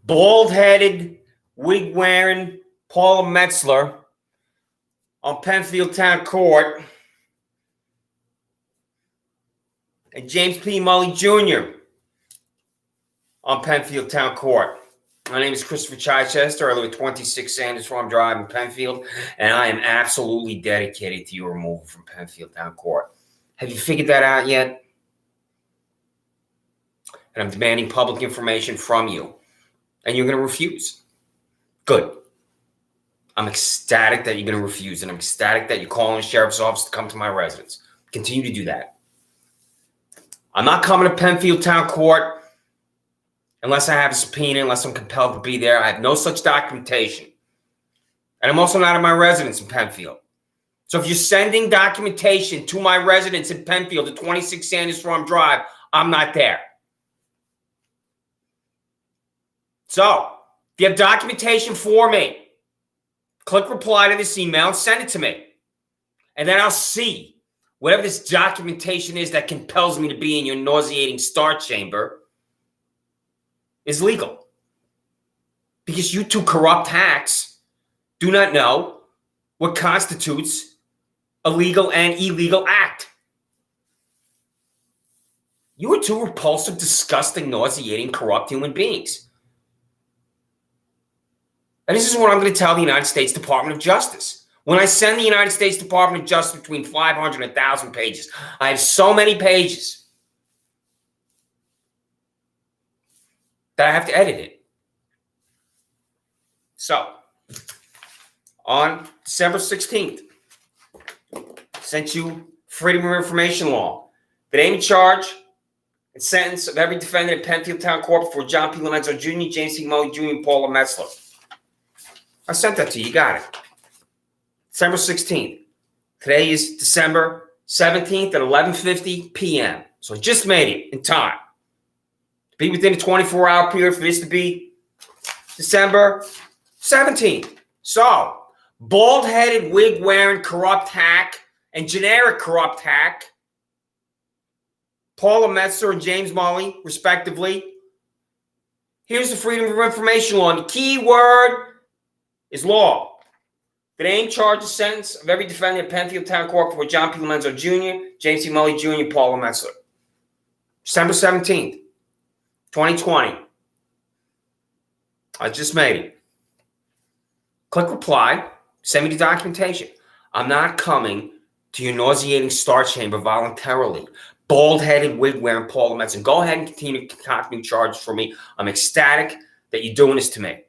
bald-headed, wig-wearing Paula Metzler on Penfield Town Court and James P. Mulley Jr. on Penfield Town Court. My name is Christopher Chichester. I live at 26 Sanders Farm Drive in Penfield, and I am absolutely dedicated to your removal from Penfield Town Court. Have you figured that out yet? And I'm demanding public information from you, and you're going to refuse. Good. I'm ecstatic that you're going to refuse, and I'm ecstatic that you're calling the sheriff's office to come to my residence. Continue to do that. I'm not coming to Penfield Town Court unless I have a subpoena, unless I'm compelled to be there. I have no such documentation. And I'm also not at my residence in Penfield. So if you're sending documentation to my residence in Penfield at 26 Sanders Farm Drive, I'm not there. So if you have documentation for me, click reply to this email and send it to me. And then I'll see whatever this documentation is that compels me to be in your nauseating star chamber is legal. Because you two corrupt hacks do not know what constitutes a legal and illegal act. You are two repulsive, disgusting, nauseating, corrupt human beings. And this is what I'm going to tell the United States Department of Justice. When I send the United States Department of Justice between 500 and 1,000 pages, I have so many pages that I have to edit it. So, on December 16th, sent you Freedom of Information Law. The name, charge, and sentence of every defendant in Penfield Town Court before John P. Lorenzo Jr., James C. Mulley Jr., and Paula Metzler. I sent that to you. You got it. December 16th. Today is December 17th at 11:50 p.m. So I just made it in time. Be within a 24-hour period for this to be December 17th. So, bald-headed, wig-wearing, corrupt hack and generic corrupt hack, Paula Metzler and James Mulley, respectively. Here's the Freedom of Information Law. And the key word is law. The name, charge, and sentence of every defendant in Penfield Town Court before John P. Lorenzo Jr., James C. Mulley Jr., and Paula Metzler. December 17th. 2020. I just made it. Click reply. Send me the documentation. I'm not coming to your nauseating star chamber voluntarily. Bald-headed, wig-wearing Paula Metzler. Go ahead and continue to concoct new charges for me. I'm ecstatic that you're doing this to me.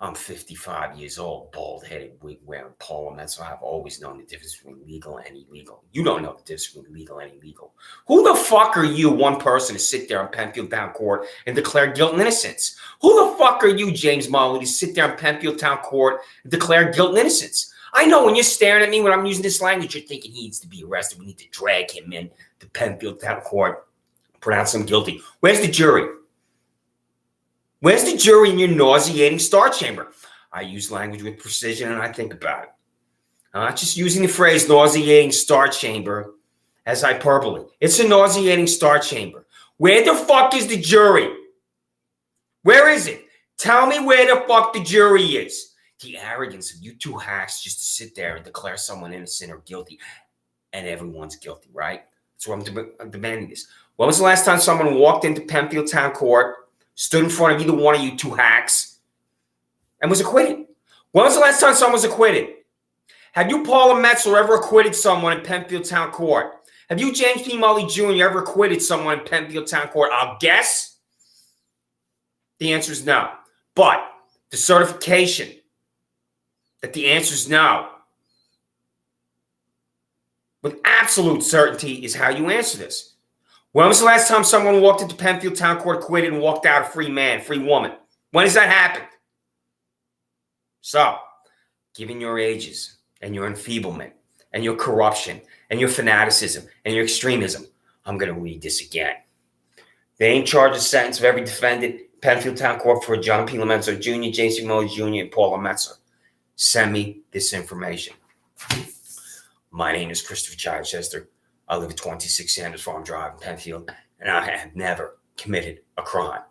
I'm 55 years old, bald-headed, wig-wearing Paula Metzler. I've always known the difference between legal and illegal. You don't know the difference between legal and illegal. Who the fuck are you, one person, to sit there in Penfield Town Court and declare guilt and innocence? Who the fuck are you, James Mulley, to sit there in Penfield Town Court and declare guilt and innocence? I know when you're staring at me when I'm using this language, you're thinking he needs to be arrested. We need to drag him in to Penfield Town Court, pronounce him guilty. Where's the jury? Where's the jury in your nauseating star chamber? I use language with precision and I think about it. I'm not just using the phrase nauseating star chamber as hyperbole. It's a nauseating star chamber. Where the fuck is the jury? Where is it? Tell me where the fuck the jury is. The arrogance of you two hacks just to sit there and declare someone innocent or guilty. And everyone's guilty, right? That's why I'm demanding this. When was the last time someone walked into Penfield Town Court, stood in front of either one of you two hacks, and was acquitted? When was the last time someone was acquitted? Have you, Paula Metzler, ever acquitted someone in Penfield Town Court? Have you, James P. Mulley Jr., ever acquitted someone in Penfield Town Court? I'll guess the answer is no. But the certification that the answer is no, with absolute certainty, is how you answer this. When was the last time someone walked into Penfield Town Court, acquitted, and walked out a free man, free woman? When has that happened? So, given your ages and your enfeeblement and your corruption and your fanaticism and your extremism, I'm going to read this again. The name, charge, and sentence of every defendant, Penfield Town Court for John P. Lorenzo Jr., James C. Mulley Jr., and Paula Metzler. Send me this information. My name is Christopher Chichester. I live at 26 Sanders Farm Drive in Penfield, and I have never committed a crime.